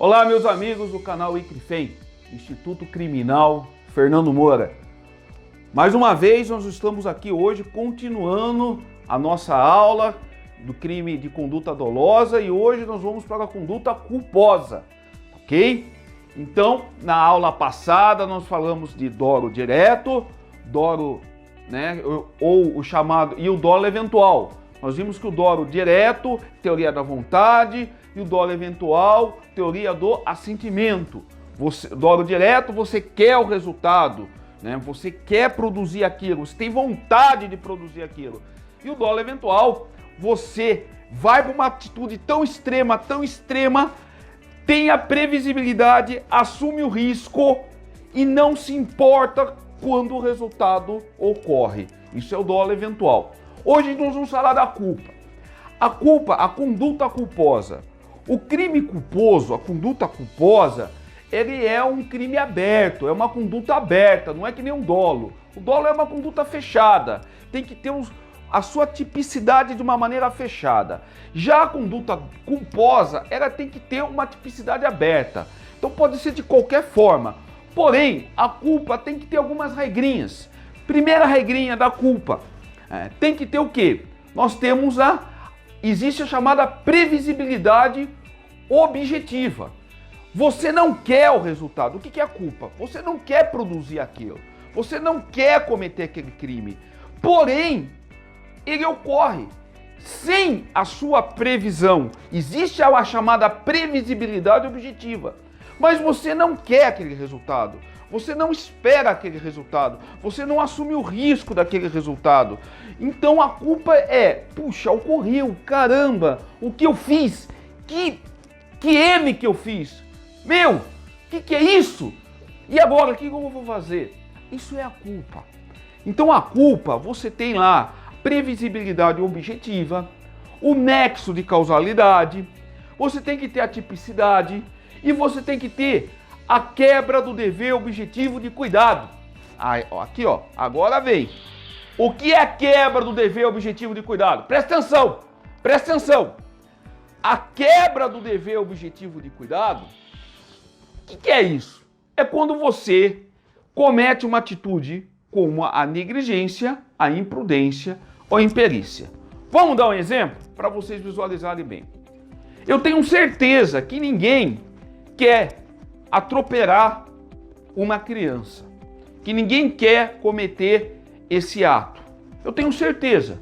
Olá, meus amigos do canal ICRIFEM, Instituto Criminal Fernando Moura. Mais uma vez, nós estamos aqui hoje continuando a nossa aula do crime de conduta dolosa e hoje nós vamos para a conduta culposa, ok? Então, na aula passada nós falamos de dolo direto, dolo, ou o chamado, e o dolo eventual. Nós vimos que o dolo direto, teoria da vontade, e o dolo eventual, teoria do assentimento. Dolo direto, você quer o resultado, né? Você quer produzir aquilo, você tem vontade de produzir aquilo. E o dolo eventual, você vai para uma atitude tão extrema, tem a previsibilidade, assume o risco e não se importa quando o resultado ocorre. Isso é o dolo eventual. Hoje nós vamos falar da culpa. A conduta culposa. O crime culposo, a conduta culposa, ele é um crime aberto, é uma conduta aberta, não é que nem um dolo. O dolo é uma conduta fechada, tem que ter a sua tipicidade de uma maneira fechada. Já a conduta culposa, ela tem que ter uma tipicidade aberta. Então pode ser de qualquer forma. Porém, a culpa tem que ter algumas regrinhas. Primeira regrinha da culpa, tem que ter o quê? Nós temos existe a chamada previsibilidade objetiva. Você não quer o resultado. O que é a culpa? Você não quer produzir aquilo. Você não quer cometer aquele crime. Porém, ele ocorre sem a sua previsão. Existe a chamada previsibilidade objetiva. Mas você não quer aquele resultado. Você não espera aquele resultado. Você não assume o risco daquele resultado. Então a culpa é, puxa, ocorreu, caramba, o que eu fiz? Que M que eu fiz? Meu, que é isso? E agora, o que eu vou fazer? Isso é a culpa. Então a culpa, você tem lá previsibilidade objetiva, o nexo de causalidade, você tem que ter a tipicidade e você tem que ter a quebra do dever objetivo de cuidado. Aqui, ó, agora vem. O que é a quebra do dever objetivo de cuidado? Presta atenção, presta atenção. A quebra do dever objetivo de cuidado, o que é isso? É quando você comete uma atitude como a negligência, a imprudência ou a imperícia. Vamos dar um exemplo para vocês visualizarem bem. Eu tenho certeza que ninguém quer atropelar uma criança, que ninguém quer cometer esse ato. Eu tenho certeza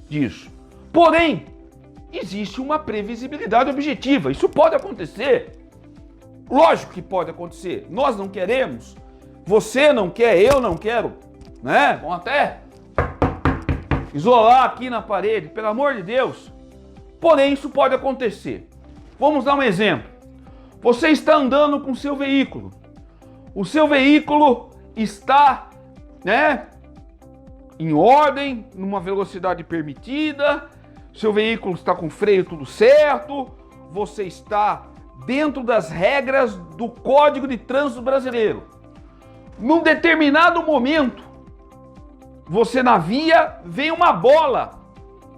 disso. Porém, existe uma previsibilidade objetiva. Isso pode acontecer. Lógico que pode acontecer. Nós não queremos, você não quer, eu não quero, né? Vamos até isolar aqui na parede, pelo amor de Deus. Porém, isso pode acontecer. Vamos dar um exemplo. Você está andando com o seu veículo. O seu veículo está, em ordem, numa velocidade permitida. Seu veículo está com o freio tudo certo. Você está dentro das regras do Código de Trânsito Brasileiro. Num determinado momento, você na via, vem uma bola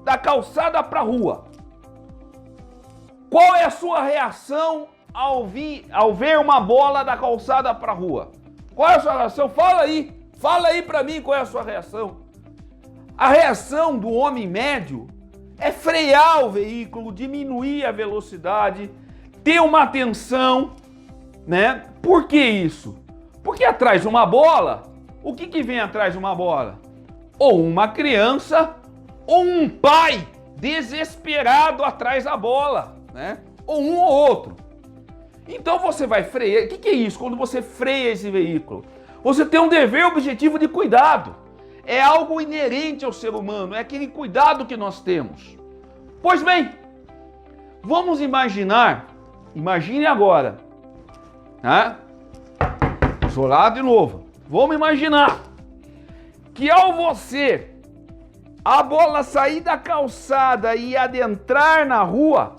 da calçada para a rua. Qual é a sua reação ao ver uma bola da calçada para a rua? Qual é a sua reação? Fala aí para mim qual é a sua reação. A reação do homem médio é frear o veículo, diminuir a velocidade, ter uma atenção, né? Por que isso? Porque atrás de uma bola, o que vem atrás de uma bola? Ou uma criança, ou um pai desesperado atrás da bola, né? Ou um ou outro. Então você vai frear. O que é isso? Quando você freia esse veículo, você tem um dever objetivo de cuidado. É algo inerente ao ser humano, é aquele cuidado que nós temos. Pois bem, vamos imaginar, imagine agora, né? Isolado de novo. Vamos imaginar que ao a bola sair da calçada e adentrar na rua,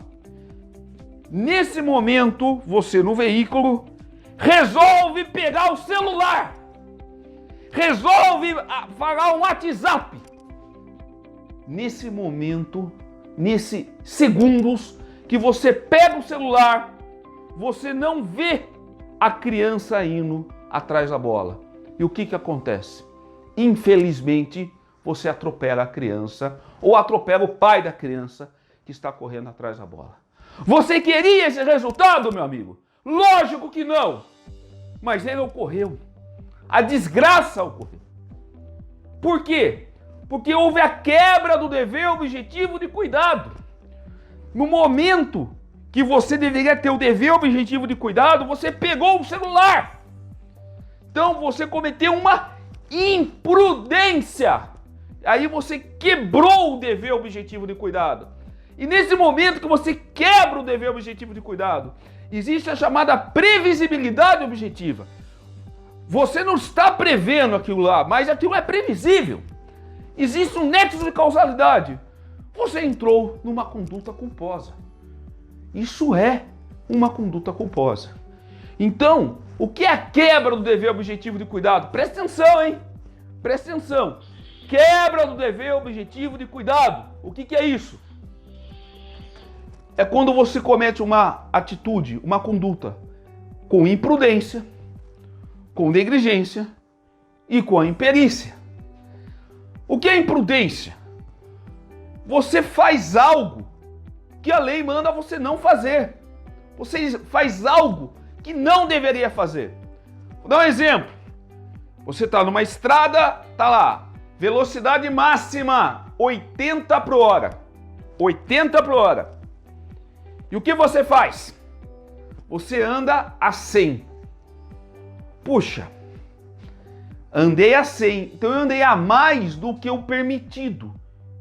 nesse momento, você no veículo resolve pegar o celular, resolve falar um WhatsApp. Nesse momento, nesses segundos que você pega o celular, você não vê a criança indo atrás da bola. E o que acontece? Infelizmente, você atropela a criança ou atropela o pai da criança que está correndo atrás da bola. Você queria esse resultado, meu amigo? Lógico que não! Mas ele ocorreu. A desgraça ocorreu. Por quê? Porque houve a quebra do dever objetivo de cuidado. No momento que você deveria ter o dever objetivo de cuidado, você pegou o celular. Então você cometeu uma imprudência. Aí você quebrou o dever objetivo de cuidado. E nesse momento que você quebra o dever objetivo de cuidado, existe a chamada previsibilidade objetiva. Você não está prevendo aquilo lá, mas aquilo é previsível. Existe um nexo de causalidade. Você entrou numa conduta culposa. Isso é uma conduta culposa. Então, o que é a quebra do dever objetivo de cuidado? Presta atenção, hein? Presta atenção. Quebra do dever objetivo de cuidado. O que é isso? É quando você comete uma atitude, uma conduta com imprudência, com negligência e com a imperícia. O que é imprudência? Você faz algo que a lei manda você não fazer. Você faz algo que não deveria fazer. Vou dar um exemplo. Você está numa estrada, tá lá, velocidade máxima 80 por hora. 80 por hora. E o que você faz? Você anda a 100. Puxa, andei a 100, então eu andei a mais do que o permitido.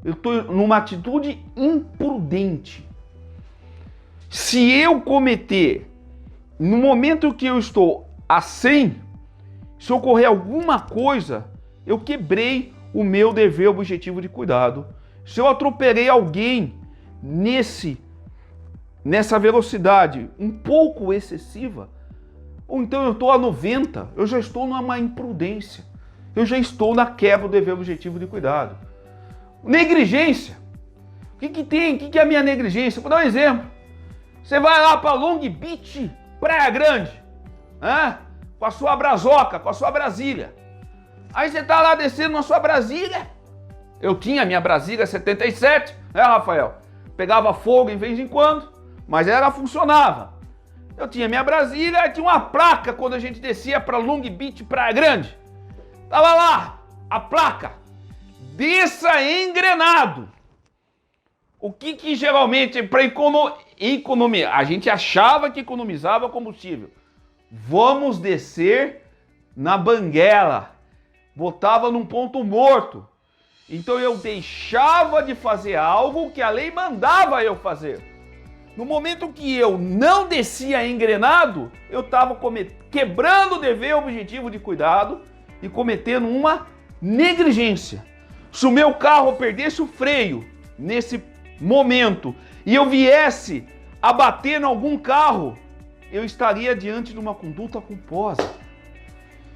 Eu estou numa atitude imprudente. Se eu cometer, no momento que eu estou a 100, se ocorrer alguma coisa, eu quebrei o meu dever objetivo de cuidado. Se eu atropelei alguém nessa velocidade um pouco excessiva, ou então eu estou a 90, eu já estou numa imprudência. Eu já estou na quebra do dever objetivo de cuidado. Negligência. O que tem? O que é a minha negligência? Vou dar um exemplo. Você vai lá para Long Beach, Praia Grande, com a sua brazoca, com a sua Brasília. Aí você está lá descendo na sua Brasília. Eu tinha a minha Brasília 77, né, Rafael? Pegava fogo em vez em quando, mas ela funcionava. Eu tinha minha Brasília, tinha uma placa quando a gente descia para Long Beach, Praia Grande. Tava lá a placa: desça engrenado. O que geralmente para economizar, a gente achava que economizava combustível. Vamos descer na banguela. Botava num ponto morto. Então eu deixava de fazer algo que a lei mandava eu fazer. No momento que eu não descia engrenado, eu estava quebrando o dever objetivo de cuidado e cometendo uma negligência. Se o meu carro perdesse o freio nesse momento e eu viesse a bater em algum carro, eu estaria diante de uma conduta culposa.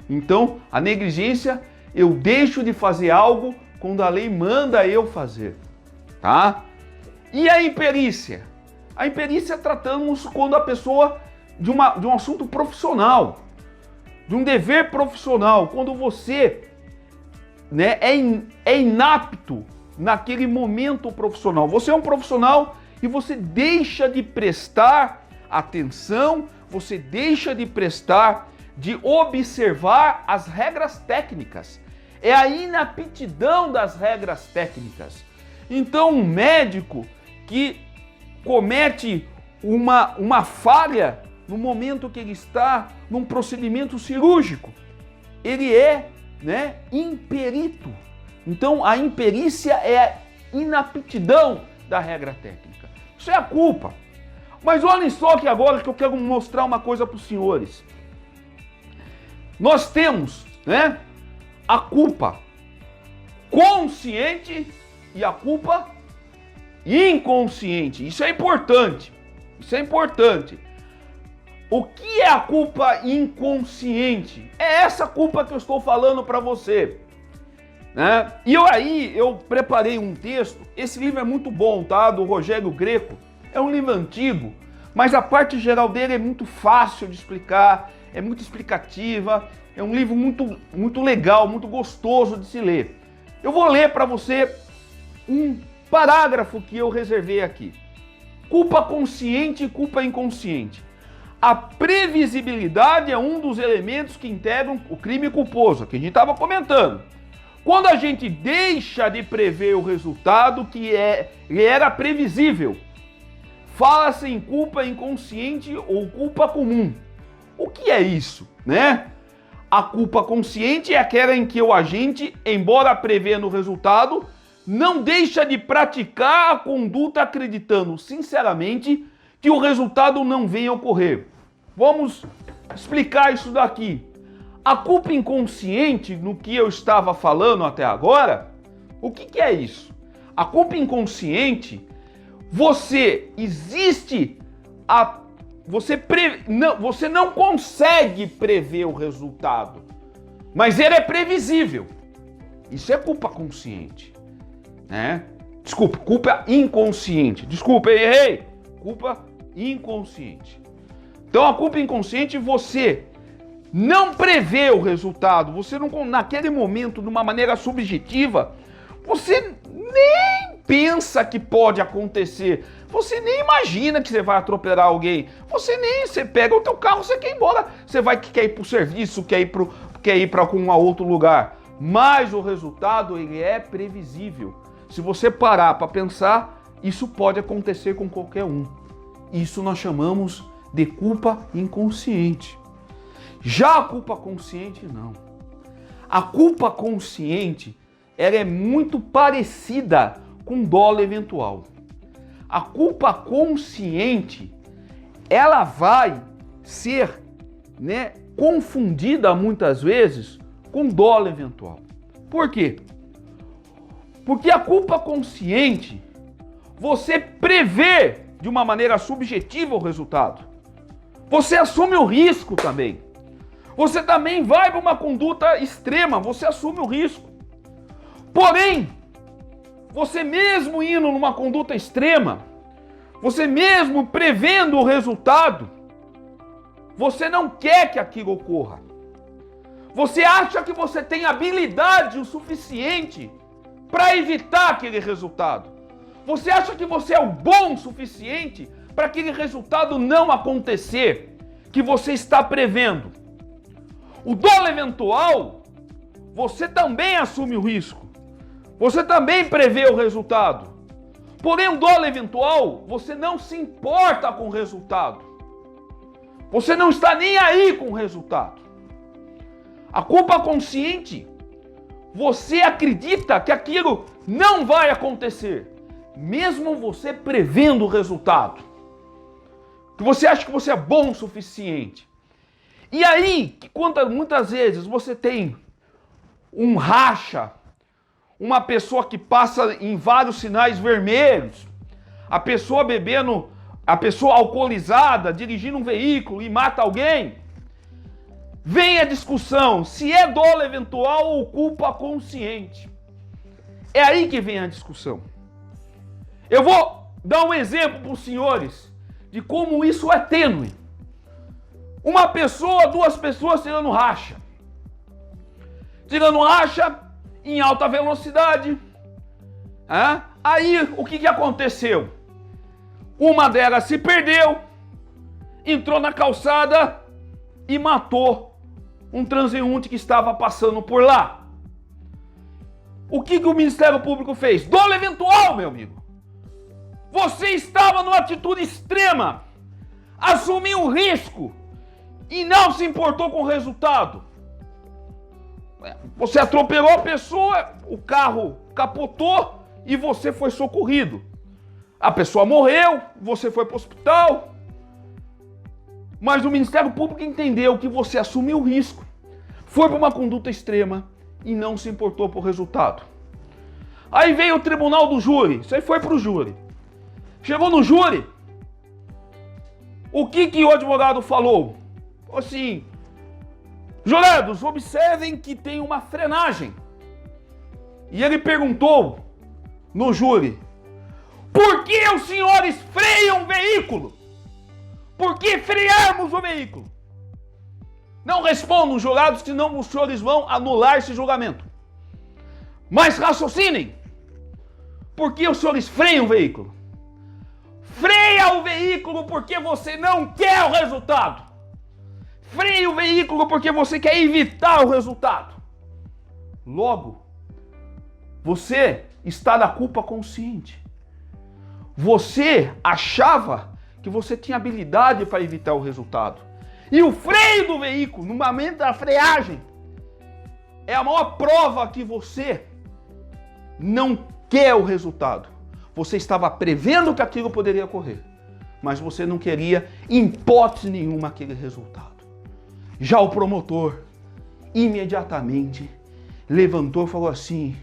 Então, a negligência, eu deixo de fazer algo quando a lei manda eu fazer, tá? E a imperícia? A imperícia tratamos quando a pessoa de um assunto profissional, de um dever profissional, quando você, né, é inapto naquele momento profissional. Você é um profissional e você deixa de prestar atenção, você deixa de observar as regras técnicas. É a inaptidão das regras técnicas. Então, um médico que comete uma falha no momento que ele está num procedimento cirúrgico, ele é, né, imperito. Então, a imperícia é a inaptidão da regra técnica. Isso é a culpa. Mas olhem só que agora que eu quero mostrar uma coisa para os senhores. Nós temos, né, a culpa consciente e a culpa inconsciente. Isso é importante. Isso é importante. O que é a culpa inconsciente? É essa culpa que eu estou falando para você, né? E eu preparei um texto. Esse livro é muito bom, tá? Do Rogério Greco. É um livro antigo, mas a parte geral dele é muito fácil de explicar, é muito explicativa, é um livro muito legal, muito gostoso de se ler. Eu vou ler para você um parágrafo que eu reservei aqui. Culpa consciente e culpa inconsciente. A previsibilidade é um dos elementos que integram o crime culposo, que a gente estava comentando. Quando a gente deixa de prever o resultado que era previsível, fala-se em culpa inconsciente ou culpa comum. O que é isso, né? A culpa consciente é aquela em que o agente, embora prevendo o resultado, não deixa de praticar a conduta acreditando sinceramente que o resultado não venha a ocorrer. Vamos explicar isso daqui. A culpa inconsciente, no que eu estava falando até agora, o que é isso? A culpa inconsciente, você não consegue prever o resultado, mas ele é previsível. Isso é culpa consciente, né? Desculpa, culpa inconsciente. Desculpa, errei. Culpa inconsciente. Então a culpa inconsciente, você não prevê o resultado, você não, naquele momento, de uma maneira subjetiva, você nem pensa que pode acontecer, você nem imagina que você vai atropelar alguém, você pega o teu carro, você quer ir embora, quer ir para o serviço, quer ir para algum outro lugar, mas o resultado ele é previsível. Se você parar para pensar, isso pode acontecer com qualquer um. Isso nós chamamos de culpa inconsciente. Já a culpa consciente, não. A culpa consciente, ela é muito parecida com dolo eventual. A culpa consciente, ela vai ser, confundida muitas vezes com dolo eventual. Por quê? Porque a culpa consciente, você prevê de uma maneira subjetiva o resultado. Você assume o risco também. Você também vai para uma conduta extrema, você assume o risco. Porém, você mesmo indo numa conduta extrema, você mesmo prevendo o resultado, você não quer que aquilo ocorra. Você acha que você tem habilidade o suficiente para evitar aquele resultado. Você acha que você é o bom o suficiente para aquele resultado não acontecer que você está prevendo. O dolo eventual, você também assume o risco. Você também prevê o resultado. Porém, o dolo eventual, você não se importa com o resultado. Você não está nem aí com o resultado. A culpa consciente, você acredita que aquilo não vai acontecer, mesmo você prevendo o resultado. Que você acha que você é bom o suficiente. E aí, muitas vezes você tem um racha, uma pessoa que passa em vários sinais vermelhos, a pessoa bebendo, a pessoa alcoolizada, dirigindo um veículo e mata alguém. Vem a discussão se é dolo eventual ou culpa consciente. É aí que vem a discussão. Eu vou dar um exemplo para os senhores de como isso é tênue. Uma pessoa, duas pessoas tirando racha. Tirando racha em alta velocidade. Aí, o que aconteceu? Uma delas se perdeu, entrou na calçada e matou um transeunte que estava passando por lá. O que o Ministério Público fez? Dolo eventual, meu amigo. Você estava numa atitude extrema, assumiu o risco e não se importou com o resultado. Você atropelou a pessoa, o carro capotou e você foi socorrido. A pessoa morreu, você foi para o hospital. Mas o Ministério Público entendeu que você assumiu o risco, foi para uma conduta extrema e não se importou com o resultado. Aí veio o tribunal do júri, você foi para o júri. Chegou no júri, o que o advogado falou? Assim, jurados, observem que tem uma frenagem. E ele perguntou no júri, por que os senhores freiam o veículo? Por que frearmos o veículo? Não respondam, jurados, senão os senhores vão anular esse julgamento. Mas raciocinem. Por que os senhores freiam o veículo? Freia o veículo porque você não quer o resultado. Freia o veículo porque você quer evitar o resultado. Logo, você está na culpa consciente. Você achava que você tinha habilidade para evitar o resultado. E o freio do veículo, no momento da freagem, é a maior prova que você não quer o resultado. Você estava prevendo que aquilo poderia ocorrer, mas você não queria, em hipótese nenhuma, aquele resultado. Já o promotor, imediatamente, levantou e falou assim: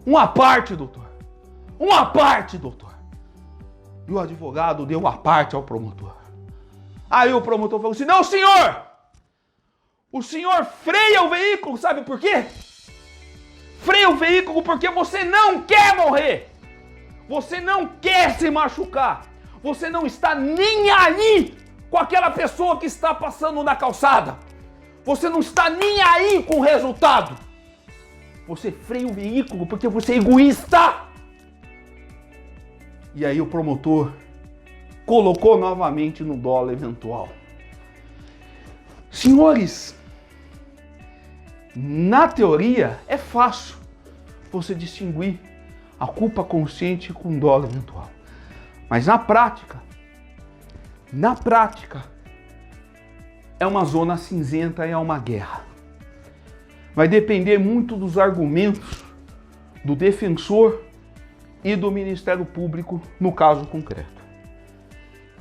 uma parte, doutor. Uma parte, doutor. E o advogado deu uma parte ao promotor. Aí o promotor falou assim: não, senhor! O senhor freia o veículo, sabe por quê? Freia o veículo porque você não quer morrer. Você não quer se machucar. Você não está nem aí com aquela pessoa que está passando na calçada. Você não está nem aí com o resultado. Você freia o veículo porque você é egoísta. E aí o promotor colocou novamente no dolo eventual. Senhores, na teoria é fácil você distinguir a culpa consciente com dolo eventual. Mas na prática, é uma zona cinzenta e é uma guerra. Vai depender muito dos argumentos do defensor e do Ministério Público no caso concreto.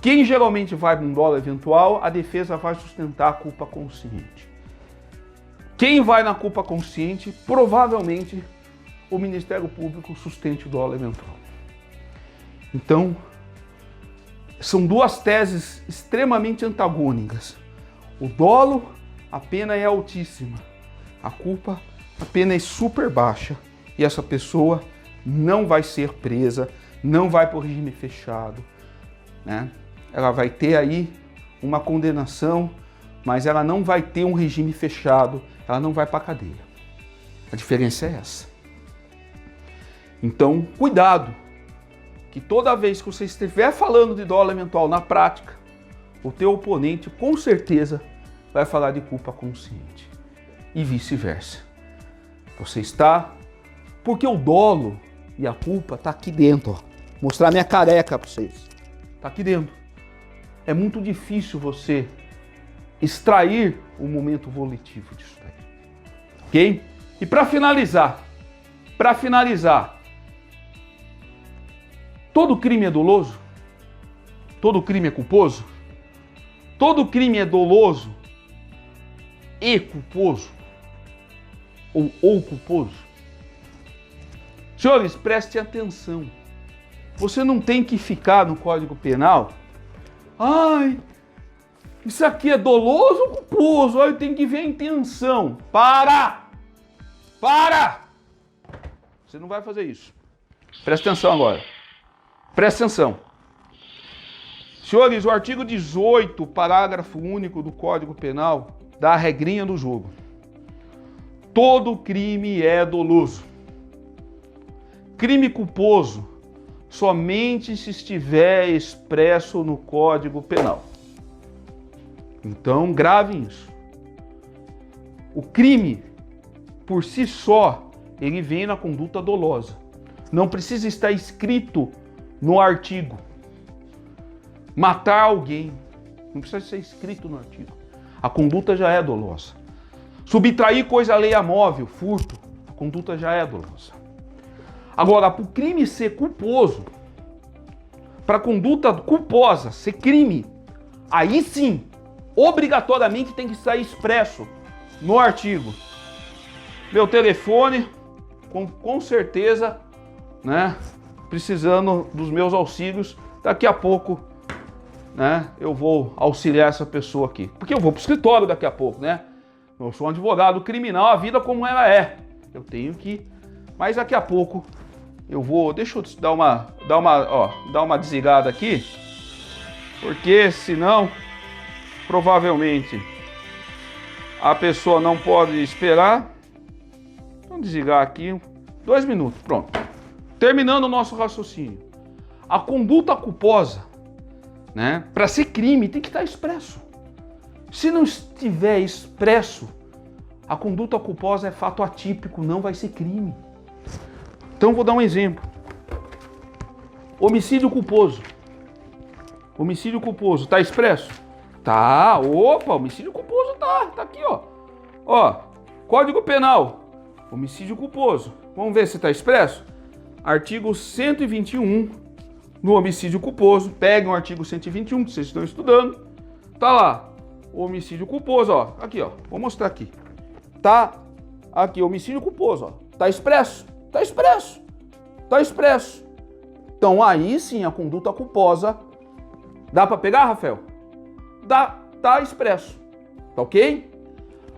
Quem geralmente vai com dolo eventual, a defesa vai sustentar a culpa consciente. Quem vai na culpa consciente, provavelmente o Ministério Público sustente o dolo eventual. Então, são duas teses extremamente antagônicas. O dolo, a pena é altíssima. A culpa, a pena é super baixa. E essa pessoa não vai ser presa, não vai para o regime fechado, né? Ela vai ter aí uma condenação, mas ela não vai ter um regime fechado, ela não vai para a cadeia. A diferença é essa. Então, cuidado, que toda vez que você estiver falando de dolo eventual na prática, o teu oponente com certeza vai falar de culpa consciente e vice-versa. Você está... Porque o dolo e a culpa tá aqui dentro, ó. Mostrar minha careca para vocês. Tá aqui dentro. É muito difícil você extrair o momento volitivo disso daí. Ok? E para finalizar, todo crime é doloso? Todo crime é culposo? Todo crime é doloso e culposo? Ou culposo? Senhores, prestem atenção. Você não tem que ficar no Código Penal. Ai, isso aqui é doloso ou culposo? Ai, tem que ver a intenção. Para! Você não vai fazer isso. Presta atenção agora. Presta atenção. Senhores, o artigo 18, parágrafo único do Código Penal, dá a regrinha do jogo. Todo crime é doloso. Crime culposo somente se estiver expresso no Código Penal. Então, gravem isso. O crime, por si só, ele vem na conduta dolosa. Não precisa estar escrito no artigo. Matar alguém, não precisa ser escrito no artigo. A conduta já é dolosa. Subtrair coisa alheia móvel, furto, a conduta já é dolosa. Agora, para o crime ser culposo, para a conduta culposa ser crime, aí sim, obrigatoriamente tem que estar expresso no artigo. Meu telefone, com certeza, né, precisando dos meus auxílios, daqui a pouco, né, eu vou auxiliar essa pessoa aqui. Porque eu vou para o escritório daqui a pouco, né? Eu sou um advogado criminal, a vida como ela é. Eu tenho que... Mas daqui a pouco eu vou... Deixa eu dar uma desligada aqui. porque senão, provavelmente, a pessoa não pode esperar. Vamos desligar aqui, 2 minutos, pronto. Terminando o nosso raciocínio. A conduta culposa, né, para ser crime, tem que estar expresso. Se não estiver expresso, a conduta culposa é fato atípico, não vai ser crime. Então, vou dar um exemplo. Homicídio culposo. Homicídio culposo, tá expresso? Tá, opa, homicídio culposo tá aqui, ó. Ó, Código Penal, homicídio culposo. Vamos ver se tá expresso? Artigo 121 no homicídio culposo. Peguem o artigo 121 que vocês estão estudando. Tá lá, homicídio culposo, ó. Aqui, ó, vou mostrar aqui. Tá aqui, homicídio culposo, ó. Tá expresso? Tá expresso. Tá expresso. Então aí sim a conduta culposa. Dá para pegar, Rafael? Dá, tá expresso. Tá ok?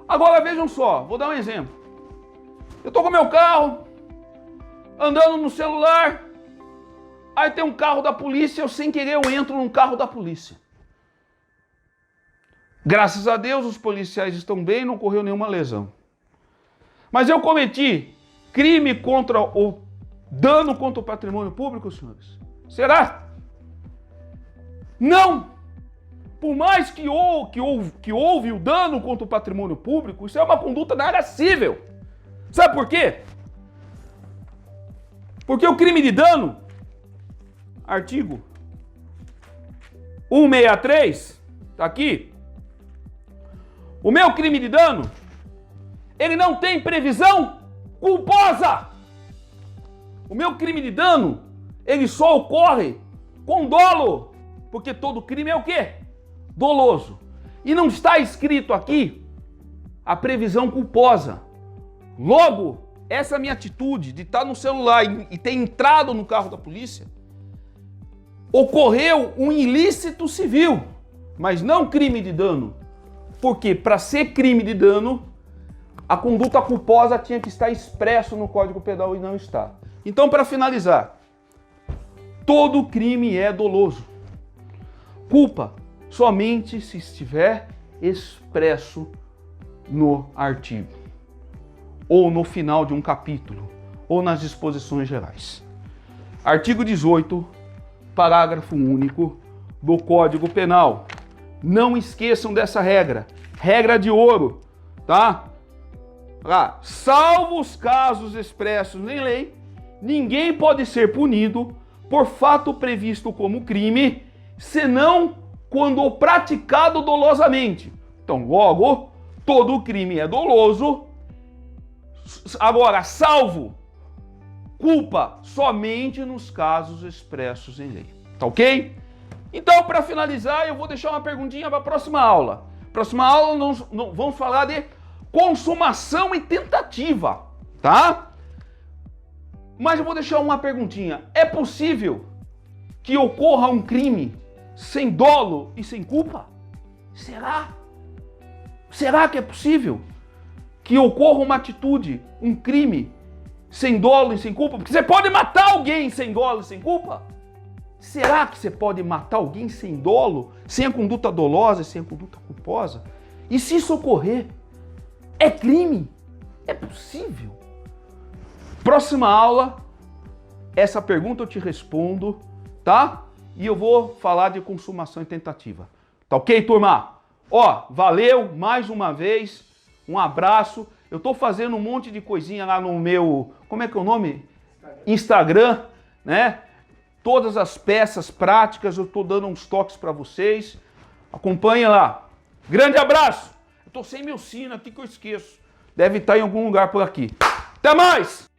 Agora vejam só, vou dar um exemplo. Eu tô com meu carro, andando no celular, aí tem um carro da polícia, eu sem querer eu entro num carro da polícia. Graças a Deus os policiais estão bem, não ocorreu nenhuma lesão. Mas eu cometi crime contra o dano contra o patrimônio público, senhores? Será? Não! Por mais que houve o dano contra o patrimônio público, isso é uma conduta na área civil. Sabe por quê? Porque o crime de dano, artigo 163, tá aqui. O meu crime de dano, ele não tem previsão culposa. O meu crime de dano, ele só ocorre com dolo, porque todo crime é o quê? Doloso. E não está escrito aqui a previsão culposa. Logo, essa minha atitude de estar no celular e ter entrado no carro da polícia, ocorreu um ilícito civil, mas não crime de dano. Porque para ser crime de dano, a conduta culposa tinha que estar expresso no Código Penal e não está. Então, para finalizar, todo crime é doloso. Culpa somente se estiver expresso no artigo, ou no final de um capítulo, ou nas disposições gerais. Artigo 18, parágrafo único do Código Penal. Não esqueçam dessa regra. Regra de ouro, tá? Lá, salvo os casos expressos em lei, ninguém pode ser punido por fato previsto como crime, senão quando praticado dolosamente. Então, logo, todo crime é doloso. Agora, salvo culpa somente nos casos expressos em lei. Tá ok? Então, para finalizar, eu vou deixar uma perguntinha para a próxima aula. Próxima aula, nós vamos falar de consumação e tentativa, tá? Mas eu vou deixar uma perguntinha. É possível que ocorra um crime sem dolo e sem culpa? Será? Será que é possível que ocorra uma atitude, um crime, sem dolo e sem culpa? Porque você pode matar alguém sem dolo e sem culpa? Será que você pode matar alguém sem dolo, sem a conduta dolosa e sem a conduta culposa? E se isso ocorrer, é crime? É possível? Próxima aula, essa pergunta eu te respondo, tá? E eu vou falar de consumação e tentativa. Tá ok, turma? Ó, valeu mais uma vez. Um abraço. Eu tô fazendo um monte de coisinha lá no meu, como é que é o nome? Instagram, né? Todas as peças práticas, eu tô dando uns toques para vocês. Acompanha lá. Grande abraço. Eu tô sem meu sino aqui que eu esqueço. Deve estar em algum lugar por aqui. Até mais!